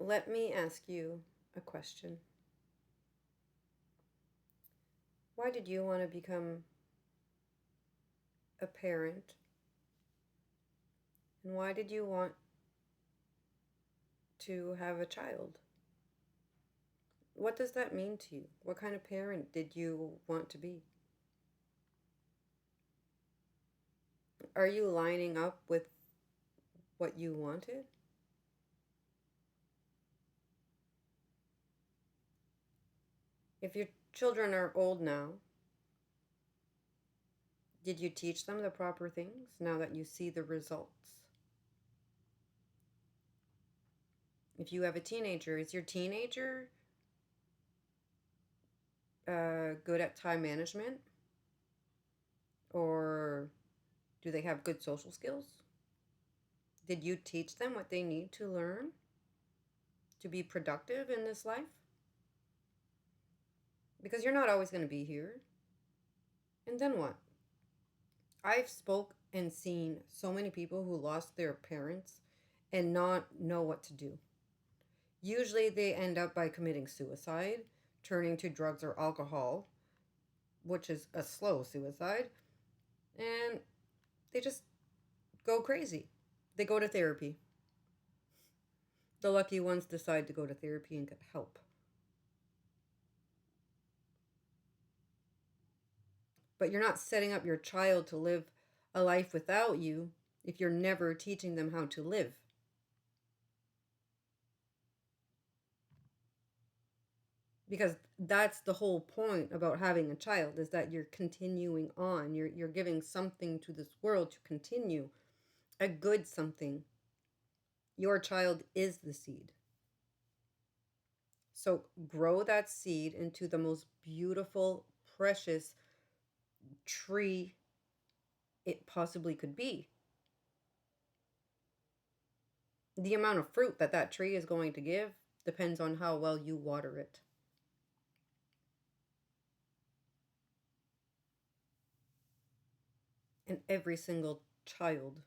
Let me ask you a question. Why did you want to become a parent? And why did you want to have a child? What does that mean to you? What kind of parent did you want to be? Are you lining up with what you wanted? If your children are old now, did you teach them the proper things now that you see the results? If you have a teenager, is your teenager good at time management? Or do they have good social skills? Did you teach them what they need to learn to be productive in this life? Because you're not always going to be here. And then what? I've spoke and seen so many people who lost their parents and not know what to do. Usually they end up by committing suicide, turning to drugs or alcohol, which is a slow suicide, and they just go crazy. They go to therapy. The lucky ones decide to go to therapy and get help. But you're not setting up your child to live a life without you if you're never teaching them how to live. Because that's the whole point about having a child, is that you're continuing on. You're giving something to this world to continue, a good something. Your child is the seed. So grow that seed into the most beautiful, precious tree it possibly could be. The amount of fruit that that tree is going to give depends on how well you water it. And every single child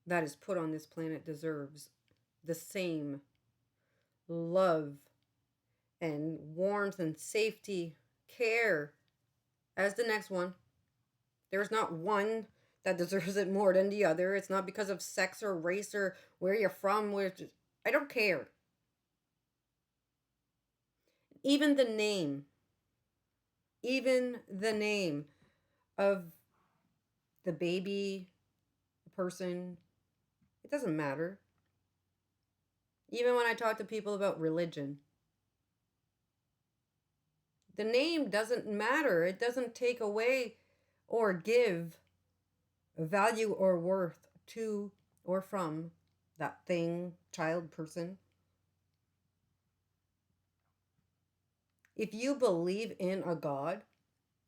that is put on this planet deserves the same love and warmth and safety, care as the next one. There's not one that deserves it more than the other. It's not because of sex or race or where you're from. I don't care. Even the name, even the name of the baby, the person, it doesn't matter. Even when I talk to people about religion, the name doesn't matter. It doesn't take away or give value or worth to or from that thing, child, person. If you believe in a God,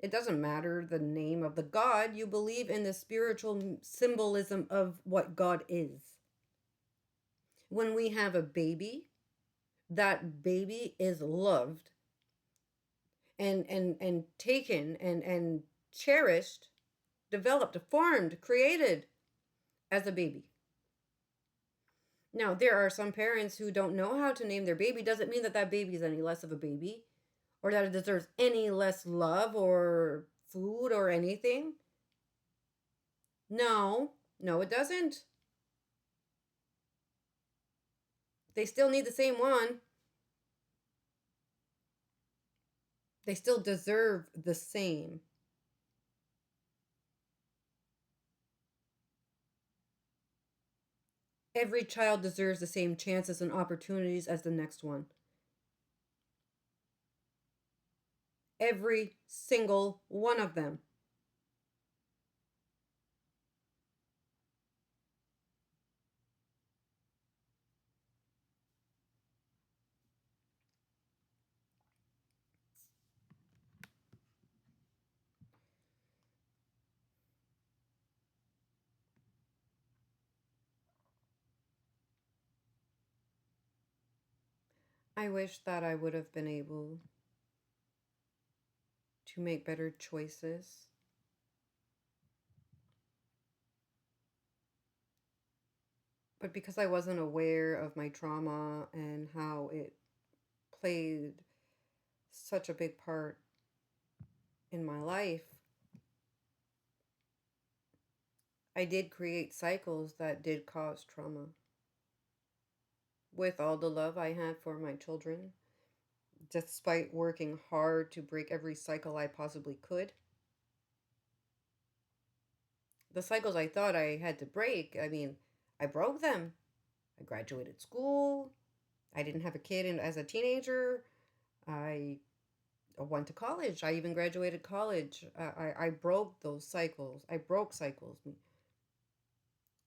it doesn't matter the name of the God. You believe in the spiritual symbolism of what God is. When we have a baby, that baby is loved and taken and cherished, developed, formed, created as a baby. Now, there are some parents who don't know how to name their baby. Doesn't mean that that baby is any less of a baby or that it deserves any less love or food or anything. No, no, it doesn't. They still need the same one. They still deserve the same. Every child deserves the same chances and opportunities as the next one. Every single one of them. I wish that I would have been able to make better choices. But because I wasn't aware of my trauma and how it played such a big part in my life, I did create cycles that did cause trauma. With all the love I had for my children, despite working hard to break every cycle I possibly could, the cycles I thought I had to break, I mean, I broke them. I graduated school. I didn't have a kid as a teenager. I went to college. I even graduated college. I broke those cycles. I broke cycles.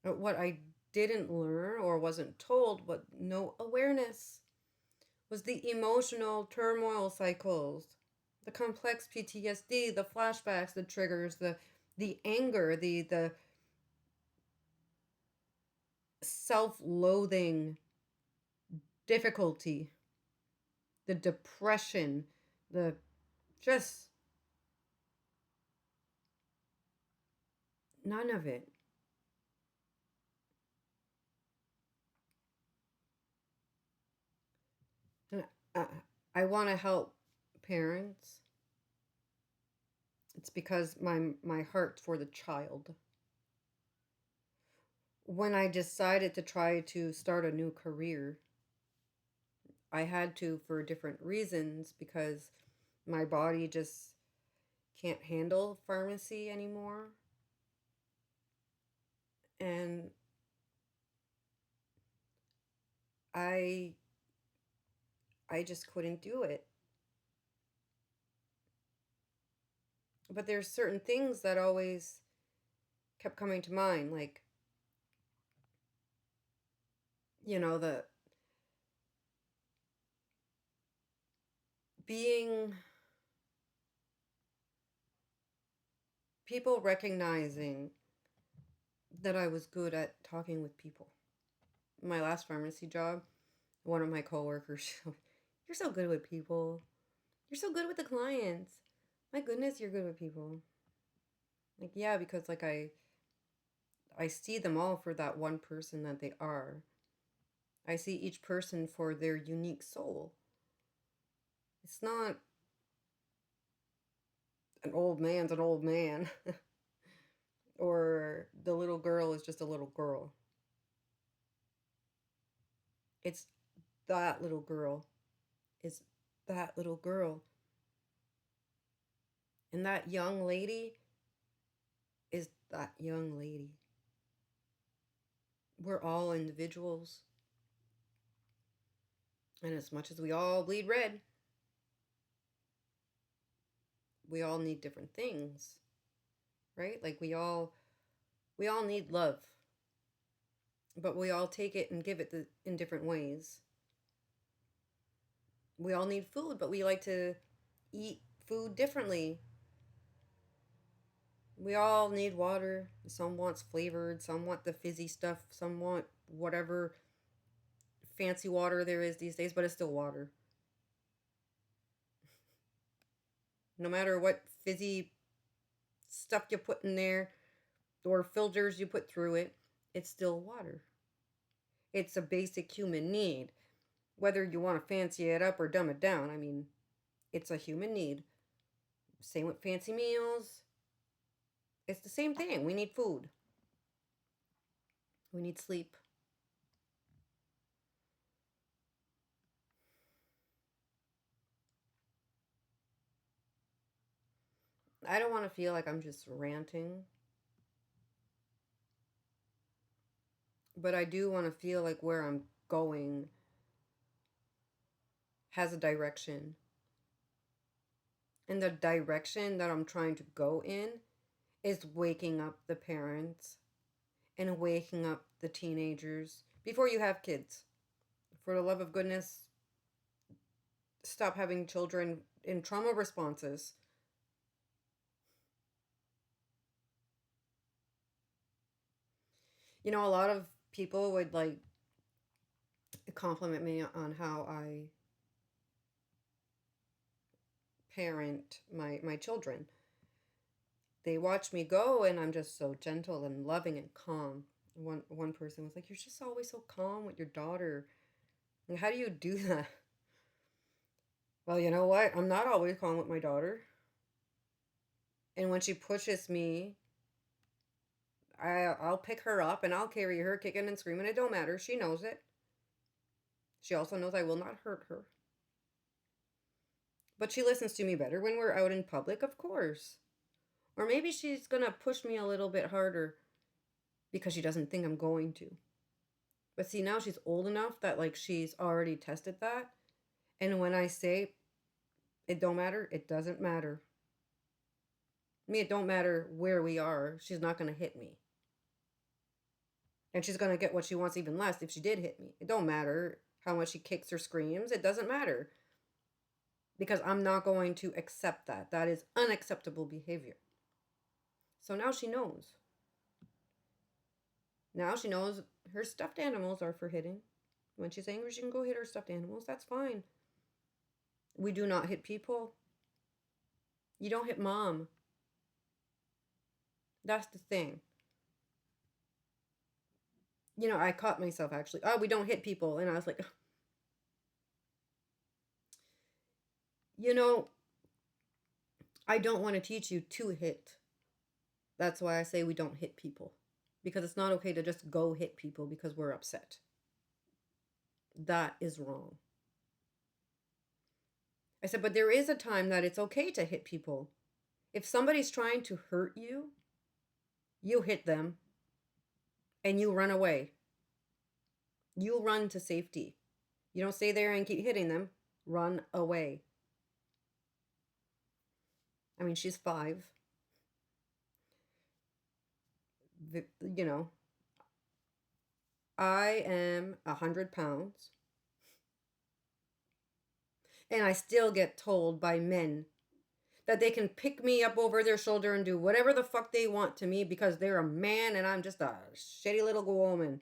What I didn't learn or wasn't told, but no awareness, was the emotional turmoil cycles, the complex PTSD, the flashbacks, the triggers, the anger, the self-loathing, difficulty, the depression, the just none of it. And I, I want to help parents. It's because my heart for the child. When I decided to try to start a new career, I had to for different reasons because my body just can't handle pharmacy anymore. And I I just couldn't do it. But there's certain things that always kept coming to mind, like, the being people recognizing that I was good at talking with people. My last pharmacy job, one of my coworkers, you're so good with people. You're so good with the clients. My goodness, you're good with people. Like, yeah, because like I see them all for that one person that they are. I see each person for their unique soul. It's not an old man's an old man or the little girl is just a little girl. It's that little girl is that little girl. And that young lady is that young lady. We're all individuals. And as much as we all bleed red, we all need different things, right? Like we all need love, but we all take it and give it in different ways. We all need food, but we like to eat food differently. We all need water. Some wants flavored, some want the fizzy stuff, some want whatever fancy water there is these days, but it's still water. No matter what fizzy stuff you put in there or filters you put through it, it's still water. It's a basic human need. Whether you want to fancy it up or dumb it down, I mean, it's a human need. Same with fancy meals. It's the same thing. We need food. We need sleep. I don't want to feel like I'm just ranting, but I do want to feel like where I'm going has a direction. And the direction that I'm trying to go in is waking up the parents and waking up the teenagers before you have kids. For the love of goodness, stop having children in trauma responses. A lot of people would like compliment me on how I parent my children. They watch me go and I'm just so gentle and loving and calm. One person was like, "You're just always so calm with your daughter. Like, how do you do that?" Well, you know what? I'm not always calm with my daughter. And when she pushes me, I'll pick her up and I'll carry her kicking and screaming. It don't matter. She knows it. She also knows I will not hurt her. But she listens to me better when we're out in public, of course. Or maybe she's gonna push me a little bit harder because she doesn't think I'm going to. But see, now she's old enough that like she's already tested that. And when I say it don't matter, it doesn't matter. I mean, it don't matter where we are. She's not gonna hit me. And she's gonna get what she wants even less if she did hit me. It don't matter how much she kicks or screams. It doesn't matter. Because I'm not going to accept that. That is unacceptable behavior. So now she knows. Now she knows her stuffed animals are for hitting. When she's angry, she can go hit her stuffed animals. That's fine. We do not hit people. You don't hit mom. That's the thing. You know, I caught myself actually. Oh, we don't hit people. And I was like, you know, I don't want to teach you to hit. That's why I say we don't hit people. Because it's not okay to just go hit people because we're upset. That is wrong. I said, but there is a time that it's okay to hit people. If somebody's trying to hurt you, you hit them and you run away. You run to safety. You don't stay there and keep hitting them. Run away. I mean, she's 5. You know, I am 100 pounds. And I still get told by men that they can pick me up over their shoulder and do whatever the fuck they want to me because they're a man and I'm just a shitty little woman.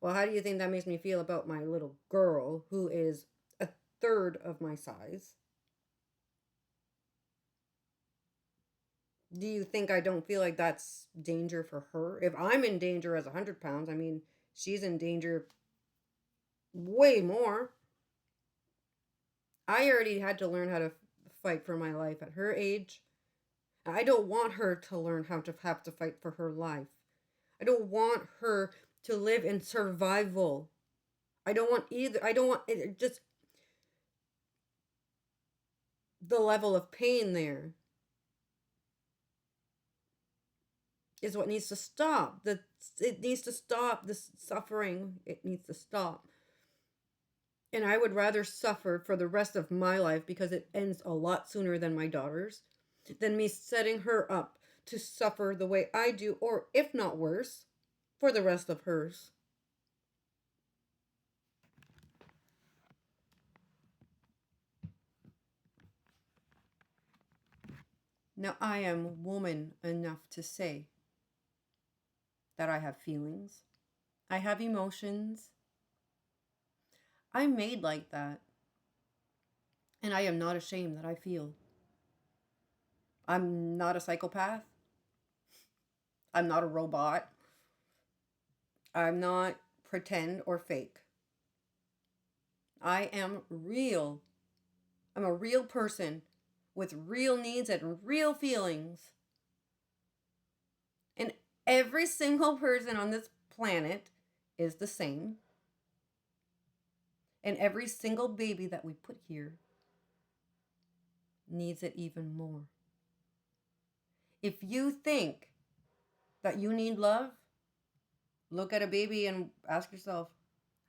Well, how do you think that makes me feel about my little girl who is a third of my size? Do you think I don't feel like that's danger for her? If I'm in danger as 100 pounds, I mean, she's in danger way more. I already had to learn how to fight for my life at her age. I don't want her to learn how to have to fight for her life. I don't want her to live in survival. I don't want either. I don't want it, just the level of pain there is what needs to stop. It needs to stop. This suffering, it needs to stop. And I would rather suffer for the rest of my life because it ends a lot sooner than my daughter's than me setting her up to suffer the way I do, or if not worse, for the rest of hers. Now, I am woman enough to say that I have feelings. I have emotions. I'm made like that. And I am not ashamed that I feel. I'm not a psychopath. I'm not a robot. I'm not pretend or fake. I am real. I'm a real person with real needs and real feelings. And every single person on this planet is the same. And every single baby that we put here needs it even more. If you think that you need love, look at a baby and ask yourself,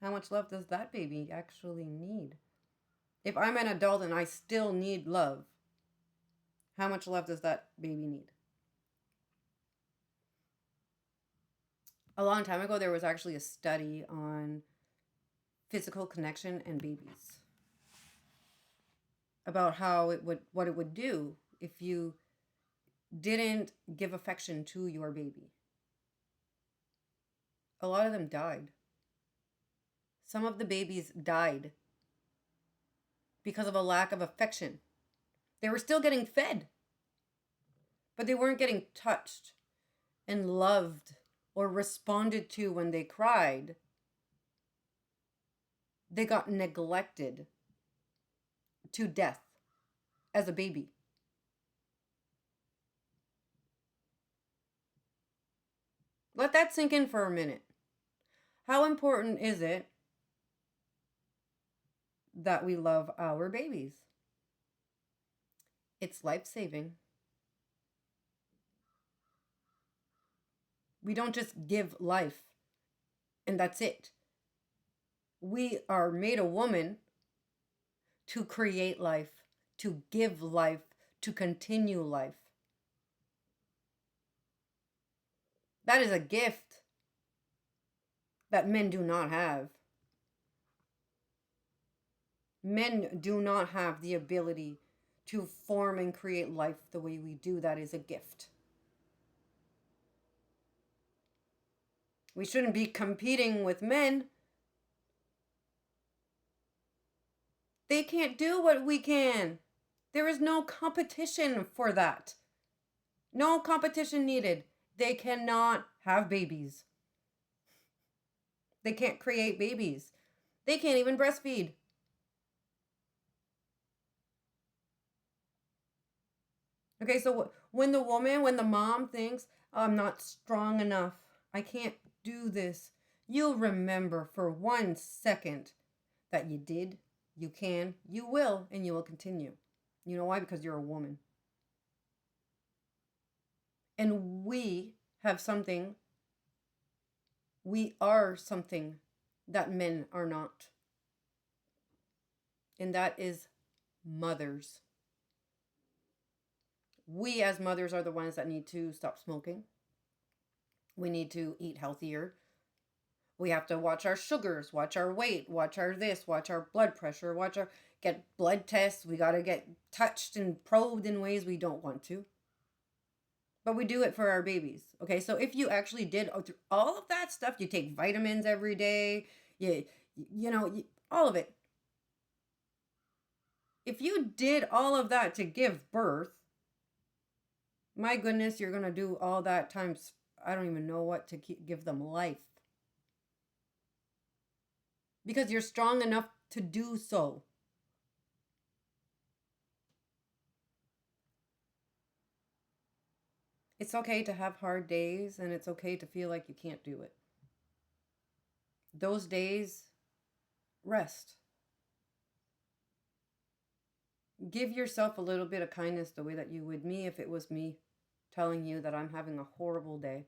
how much love does that baby actually need? If I'm an adult and I still need love, how much love does that baby need? A long time ago, there was actually a study on physical connection and babies, about what it would do if you didn't give affection to your baby. A lot of them died. Some of the babies died because of a lack of affection. They were still getting fed, but they weren't getting touched and loved or responded to when they cried, they got neglected to death as a baby. Let that sink in for a minute. How important is it that we love our babies? It's life saving. We don't just give life and that's it. We are made a woman to create life, to give life, to continue life. That is a gift that men do not have. Men do not have the ability to form and create life the way we do. That is a gift. We shouldn't be competing with men. They can't do what we can. There is no competition for that. No competition needed. They cannot have babies. They can't create babies. They can't even breastfeed. Okay, so when the mom thinks, I'm not strong enough, I can't do this, you'll remember for 1 second that you did, you can, you will, and you will continue. You know why? Because you're a woman. And we have something, we are something that men are not. And that is mothers. We as mothers are the ones that need to stop smoking. We need to eat healthier. We have to watch our sugars, watch our weight, watch our this, watch our blood pressure, get blood tests. We got to get touched and probed in ways we don't want to. But we do it for our babies. Okay, so if you actually did all of that stuff, you take vitamins every day, all of it. If you did all of that to give birth, my goodness, you're going to do all that times, I don't even know what to give them life. Because you're strong enough to do so. It's okay to have hard days, and it's okay to feel like you can't do it. Those days, rest. Give yourself a little bit of kindness the way that you would me if it was me telling you that I'm having a horrible day.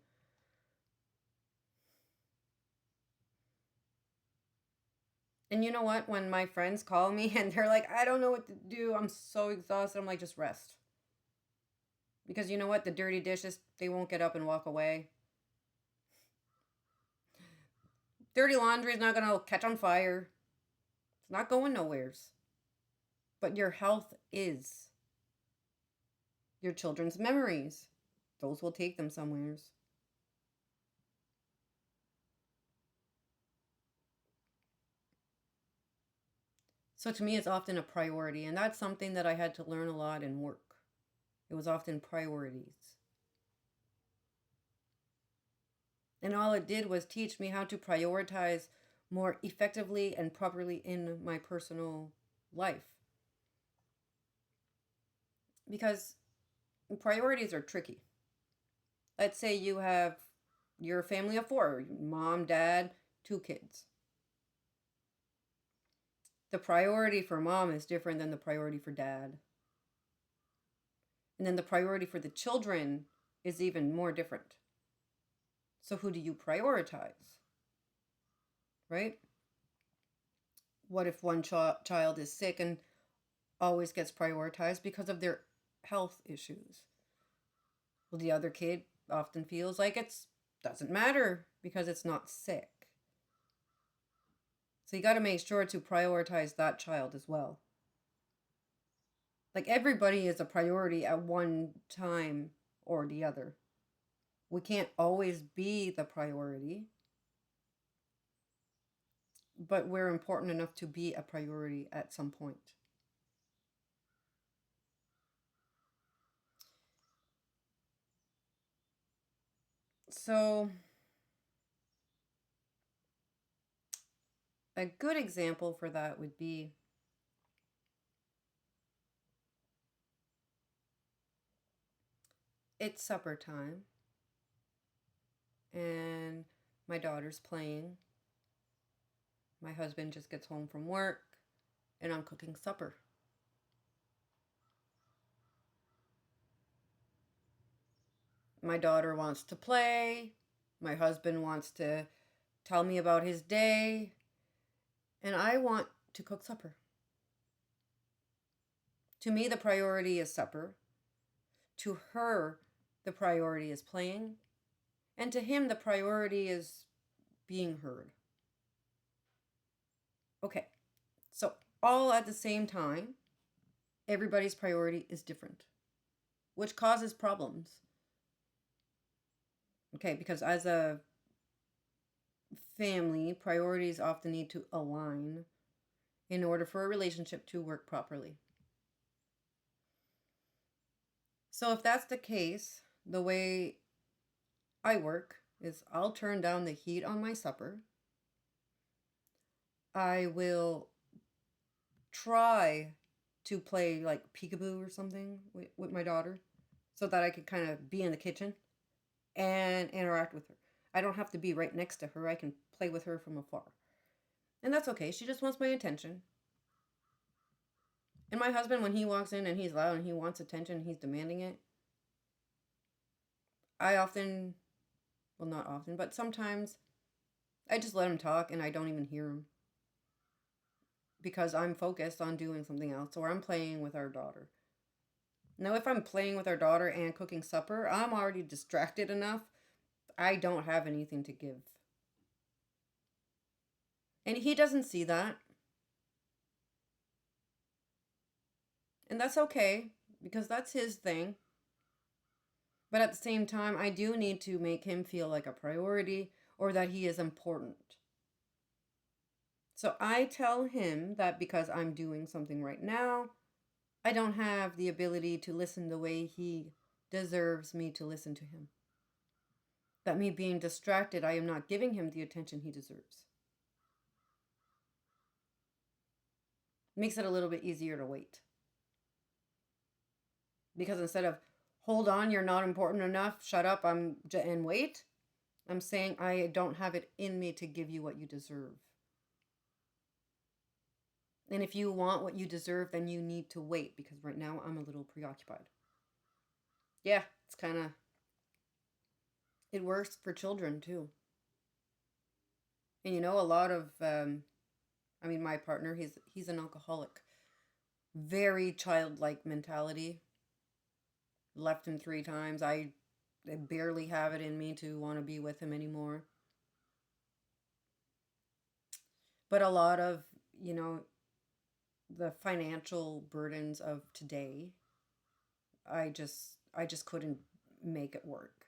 And you know what? When my friends call me and they're like, I don't know what to do, I'm so exhausted, I'm like, just rest. Because you know what? The dirty dishes, they won't get up and walk away. Dirty laundry is not going to catch on fire. It's not going nowheres. But your health is. Your children's memories, those will take them somewheres. So to me, it's often a priority. And that's something that I had to learn a lot in work. It was often priorities. And all it did was teach me how to prioritize more effectively and properly in my personal life. Because priorities are tricky. Let's say you have your family of 4, mom, dad, 2 kids. The priority for mom is different than the priority for dad. And then the priority for the children is even more different. So who do you prioritize? Right? What if one child is sick and always gets prioritized because of their health issues? Well, the other kid often feels like it doesn't matter because it's not sick. So you got to make sure to prioritize that child as well. Like everybody is a priority at one time or the other. We can't always be the priority, but we're important enough to be a priority at some point. So A good example for that would be it's supper time and my daughter's playing. My husband just gets home from work and I'm cooking supper. My daughter wants to play. My husband wants to tell me about his day. And I want to cook supper. To me, the priority is supper. To her, the priority is playing. And to him, the priority is being heard. Okay, so all at the same time, everybody's priority is different, which causes problems. Okay, because as a family, priorities often need to align in order for a relationship to work properly. So if that's the case, the way I work is I'll turn down the heat on my supper. I will try to play like peekaboo or something with my daughter so that I could kind of be in the kitchen and interact with her. I don't have to be right next to her. I can play with her from afar. And that's okay. She just wants my attention. And my husband, when he walks in and he's loud and he wants attention, he's demanding it. I often, well, not often, but sometimes I just let him talk and I don't even hear him because I'm focused on doing something else or I'm playing with our daughter. Now, if I'm playing with our daughter and cooking supper, I'm already distracted enough. I don't have anything to give. And he doesn't see that. And that's okay because that's his thing. But at the same time, I do need to make him feel like a priority or that he is important. So I tell him that because I'm doing something right now, I don't have the ability to listen the way he deserves me to listen to him. That me being distracted, I am not giving him the attention he deserves. Makes it a little bit easier to wait. Because instead of hold on, you're not important enough, shut up, and wait, I'm saying I don't have it in me to give you what you deserve. And if you want what you deserve, then you need to wait because right now I'm a little preoccupied. Yeah, it's kind of, it works for children too. And you know, a lot of, my partner, he's an alcoholic. Very childlike mentality. Left him 3 times. I barely have it in me to want to be with him anymore. But a lot of, you know, the financial burdens of today, I just couldn't make it work.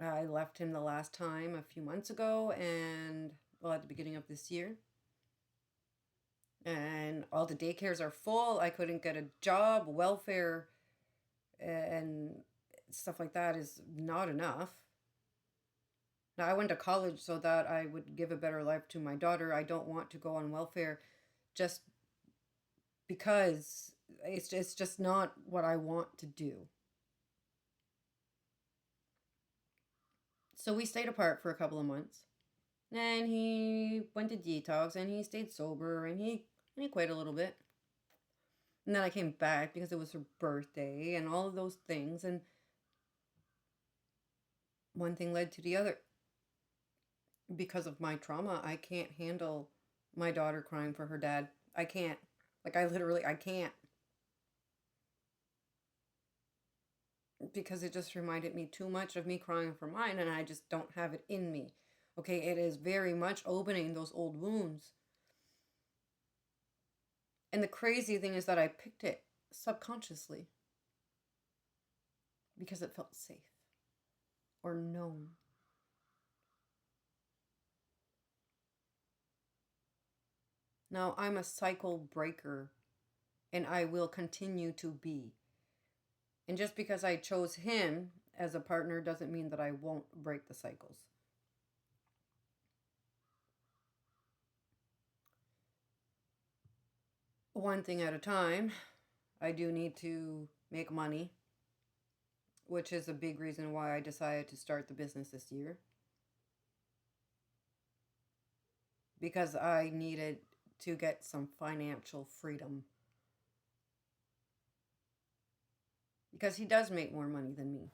I left him the last time a few months ago and well at the beginning of this year. And all the daycares are full. I couldn't get a job, welfare and stuff like that is not enough. Now I went to college so that I would give a better life to my daughter. I don't want to go on welfare just because it's just not what I want to do. So we stayed apart for a couple of months. And he went to detox and he stayed sober and he quit a little bit. And then I came back because it was her birthday and all of those things and one thing led to the other. Because of my trauma, I can't handle my daughter crying for her dad. I can't. Like I can't. Because it just reminded me too much of me crying for mine and I just don't have it in me. Okay, it is very much opening those old wounds. And the crazy thing is that I picked it subconsciously because it felt safe or known. Now, I'm a cycle breaker and I will continue to be. And just because I chose him as a partner doesn't mean that I won't break the cycles. one thing at a time. I do need to make money, which is a big reason why I decided to start the business this year, because I needed to get some financial freedom. Because he does make more money than me.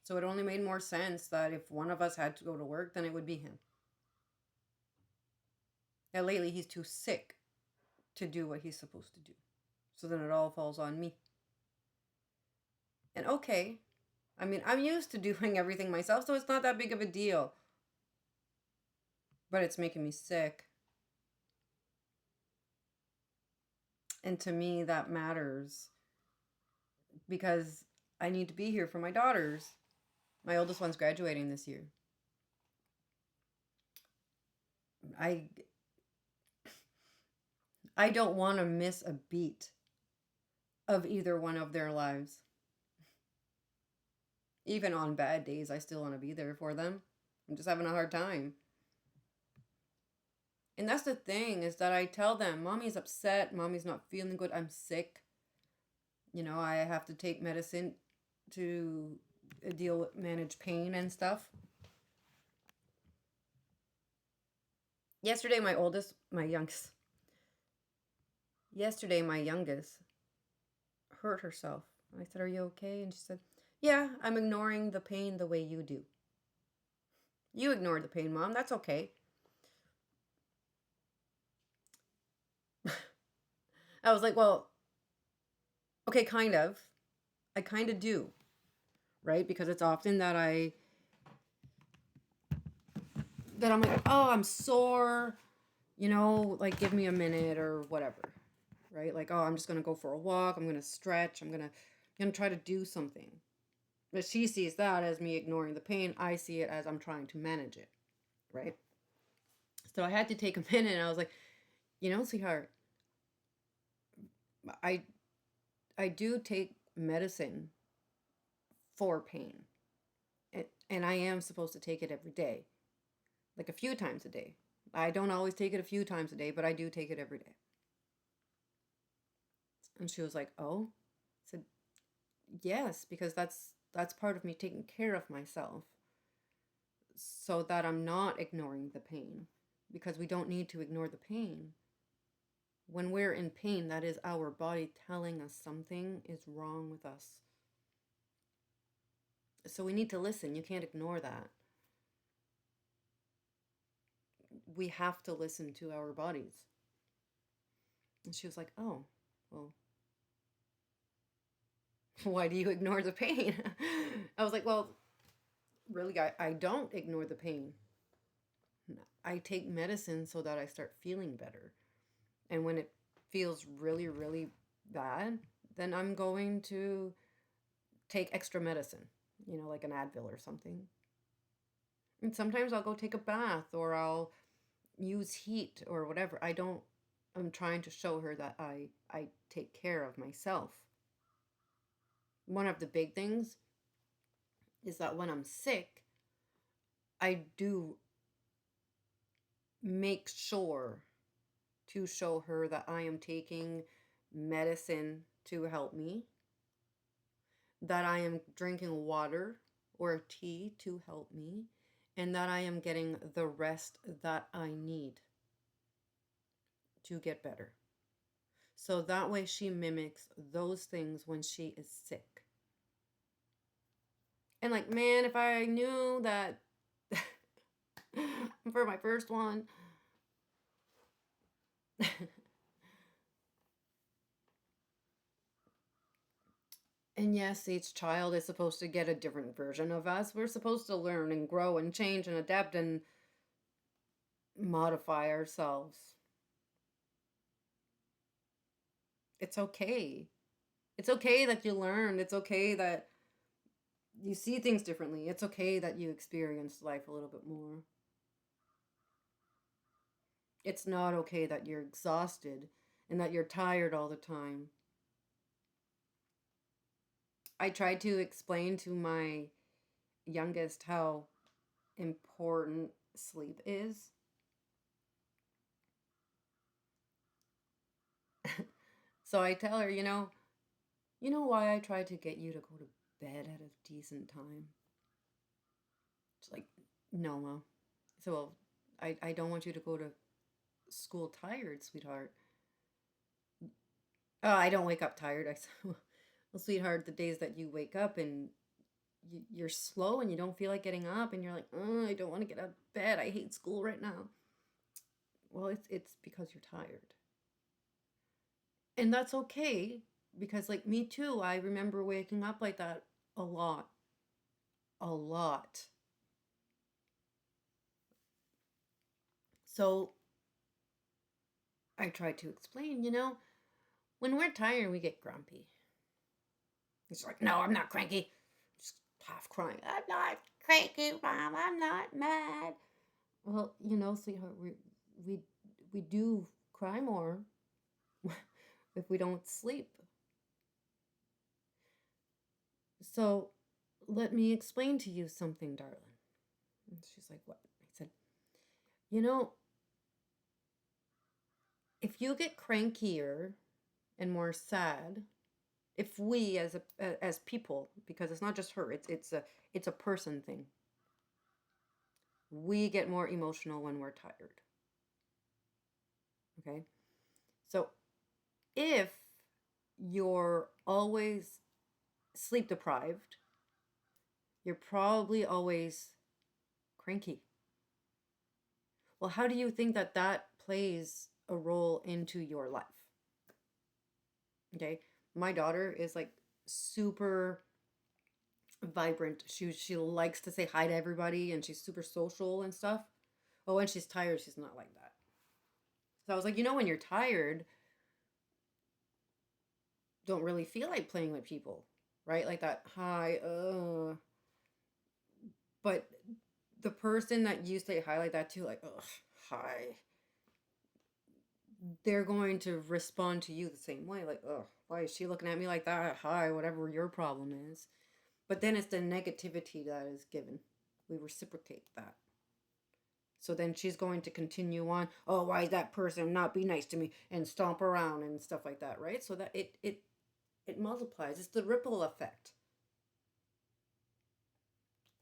So it only made more sense that if one of us had to go to work, then it would be him. Now, lately, he's too sick to do what he's supposed to do. So then it all falls on me. And okay, I mean, I'm used to doing everything myself, so it's not that big of a deal. But it's making me sick. And to me, that matters because I need to be here for my daughters. My oldest one's graduating this year. I I don't want to miss a beat of either one of their lives. Even on bad days, I still want to be there for them. I'm just having a hard time. And that's the thing, is that I tell them, Mommy's upset, Mommy's not feeling good, I'm sick. I have to take medicine to manage pain and stuff. Yesterday, my youngest hurt herself. I said, "Are you okay?" And she said, "Yeah, I'm ignoring the pain the way you do." You ignore the pain, Mom. That's okay. I was like, well, okay, kind of. I kind of do, right? Because it's often that I'm like, oh, I'm sore, like give me a minute or whatever, right? Like, oh, I'm just gonna go for a walk. I'm gonna stretch. I'm gonna try to do something. But she sees that as me ignoring the pain. I see it as I'm trying to manage it, right? So I had to take a minute, and I was like, sweetheart, I I do take medicine for pain. And I am supposed to take it every day, like a few times a day. I don't always take it a few times a day, but I do take it every day. And she was like, "Oh?" I said, "Yes, because that's part of me taking care of myself so that I'm not ignoring the pain, because we don't need to ignore the pain. When we're in pain, that is our body telling us something is wrong with us. So we need to listen. You can't ignore that. We have to listen to our bodies." And she was like, "Oh, well, why do you ignore the pain?" I was like, "Well, really, I don't ignore the pain. I take medicine so that I start feeling better. And when it feels really, really bad, then I'm going to take extra medicine, like an Advil or something. And sometimes I'll go take a bath or I'll use heat or whatever. I'm trying to show her that I take care of myself. One of the big things is that when I'm sick, I do make sure to show her that I am taking medicine to help me, that I am drinking water or tea to help me, and that I am getting the rest that I need to get better. So that way she mimics those things when she is sick. And like, man, if I knew that for my first one, and yes, each child is supposed to get a different version of us. We're supposed to learn and grow and change and adapt and modify ourselves. It's okay. It's okay that you learn. It's okay that you see things differently. It's okay that you experience life a little bit more. It's not okay that you're exhausted and that you're tired all the time. I tried to explain to my youngest how important sleep is. So I tell her, you know why I try to get you to go to bed at a decent time? She's like, no, Mom. So, well, I don't want you to go to school tired, sweetheart. Oh, I don't wake up tired. I said, well, sweetheart, the days that you wake up and you're slow and you don't feel like getting up and you're like, oh, I don't want to get out of bed. I hate school right now. Well, it's because you're tired. And that's okay because like me too, I remember waking up like that a lot. A lot. So I tried to explain, when we're tired, we get grumpy. It's like, no, I'm not cranky. Just half crying. I'm not cranky, Mom. I'm not mad. Well, sweetheart, we we do cry more if we don't sleep. So let me explain to you something, darling. And she's like, what? I said, you know, if you get crankier and more sad, if we as people, because it's not just her, it's a person thing. We get more emotional when we're tired. Okay? So if you're always sleep deprived, you're probably always cranky. Well, how do you think that plays a role into your life? Okay? My daughter is like super vibrant. She likes to say hi to everybody and she's super social and stuff. Oh, when she's tired, she's not like that. So I was like, when you're tired, don't really feel like playing with people, right? Like that hi, but the person that you say hi like that to, like, ugh, hi, they're going to respond to you the same way. Like, ugh, why is she looking at me like that? Hi, whatever your problem is. But then it's the negativity that is given. We reciprocate that. So then she's going to continue on, oh, why is that person not be nice to me and stomp around and stuff like that, right? So that it multiplies. It's the ripple effect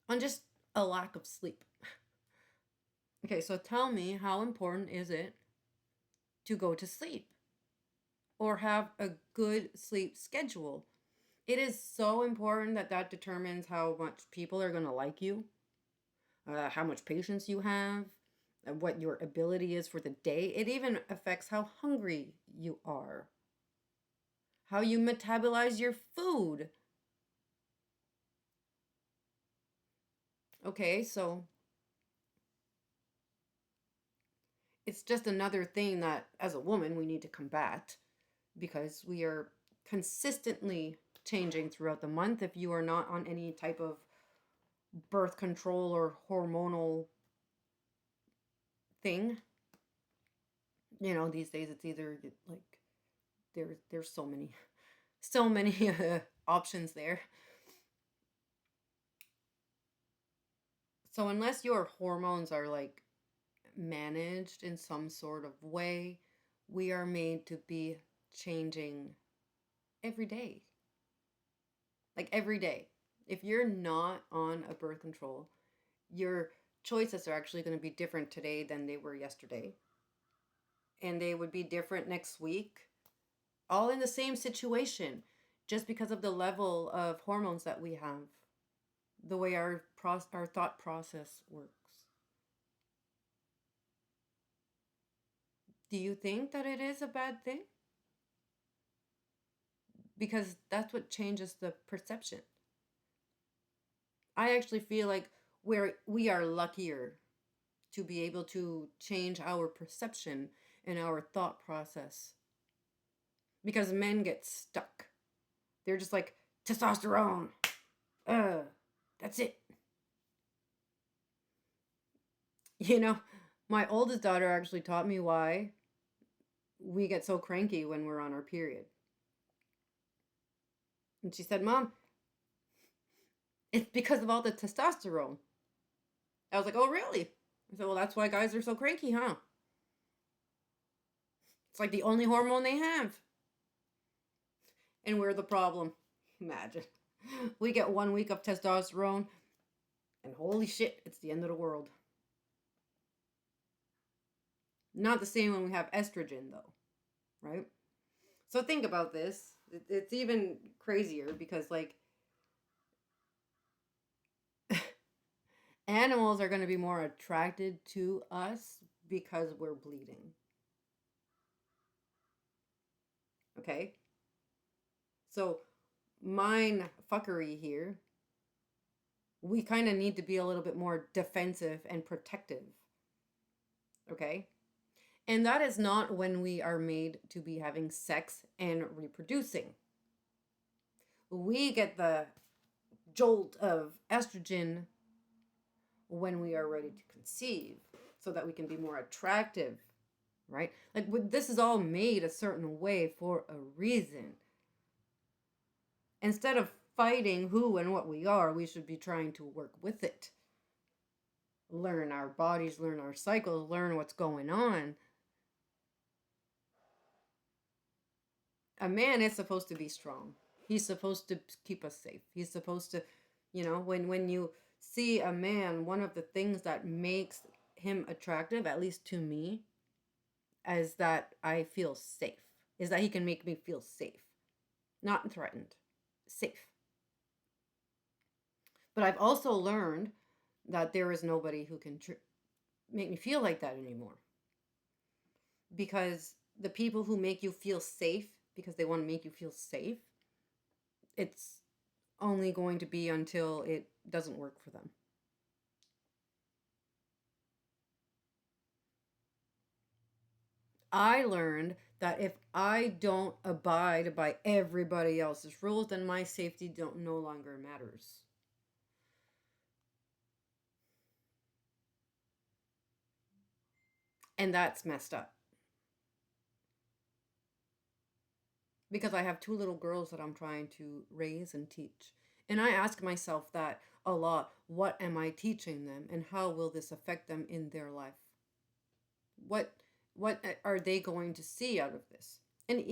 on just a lack of sleep. Okay, so tell me, how important is it to go to sleep or have a good sleep schedule? It is so important that determines how much people are going to like you, how much patience you have, what your ability is for the day. It even affects how hungry you are, how you metabolize your food. Okay, so it's just another thing that as a woman we need to combat because we are consistently changing throughout the month. If you are not on any type of birth control or hormonal thing, these days it's either like there's so many options there. So unless your hormones are like managed in some sort of way, we are made to be changing every day. Like every day. If you're not on a birth control, your choices are actually going to be different today than they were yesterday. And they would be different next week, all in the same situation, just because of the level of hormones that we have, the way our thought process works. Do you think that it is a bad thing? Because that's what changes the perception. I actually feel like we are luckier to be able to change our perception and our thought process because men get stuck. They're just like testosterone. Uh, that's it. You know, my oldest daughter actually taught me why we get so cranky when we're on our period. And she said, Mom, it's because of all the testosterone. I was like, oh, really? I said, well, that's why guys are so cranky, huh? It's like the only hormone they have. And we're the problem. Imagine. We get 1 week of testosterone, and holy shit, it's the end of the world. Not the same when we have estrogen, though, right? So think about this. It's even crazier because, like, animals are going to be more attracted to us because we're bleeding. Okay? So, mine fuckery here, we kind of need to be a little bit more defensive and protective. Okay? And that is not when we are made to be having sex and reproducing. We get the jolt of estrogen when we are ready to conceive so that we can be more attractive, right? Like, this is all made a certain way for a reason. Instead of fighting who and what we are, we should be trying to work with it. Learn our bodies, learn our cycles, learn what's going on. A man is supposed to be strong. He's supposed to keep us safe. He's supposed to, when you see a man, one of the things that makes him attractive, at least to me, is that I feel safe. Is that he can make me feel safe. Not threatened. Safe. But I've also learned that there is nobody who can make me feel like that anymore. Because the people who make you feel safe because they want to make you feel safe, it's only going to be until it doesn't work for them. I learned that if I don't abide by everybody else's rules, then my safety no longer matters. And that's messed up. Because I have two little girls that I'm trying to raise and teach. And I ask myself that a lot. What am I teaching them and how will this affect them in their life? What are they going to see out of this? And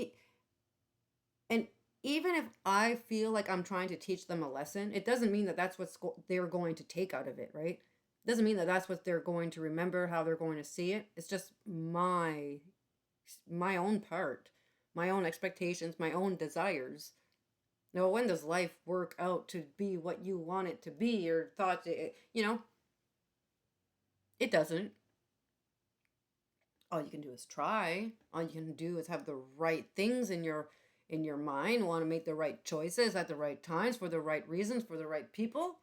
even if I feel like I'm trying to teach them a lesson, it doesn't mean that that's what they're going to take out of it, right? It doesn't mean that that's what they're going to remember, how they're going to see it. It's just my own part, my own expectations, my own desires. Now, when does life work out to be what you want it to be or thought it doesn't. All you can do is try. All you can do is have the right things in your mind, want to make the right choices at the right times for the right reasons for the right people.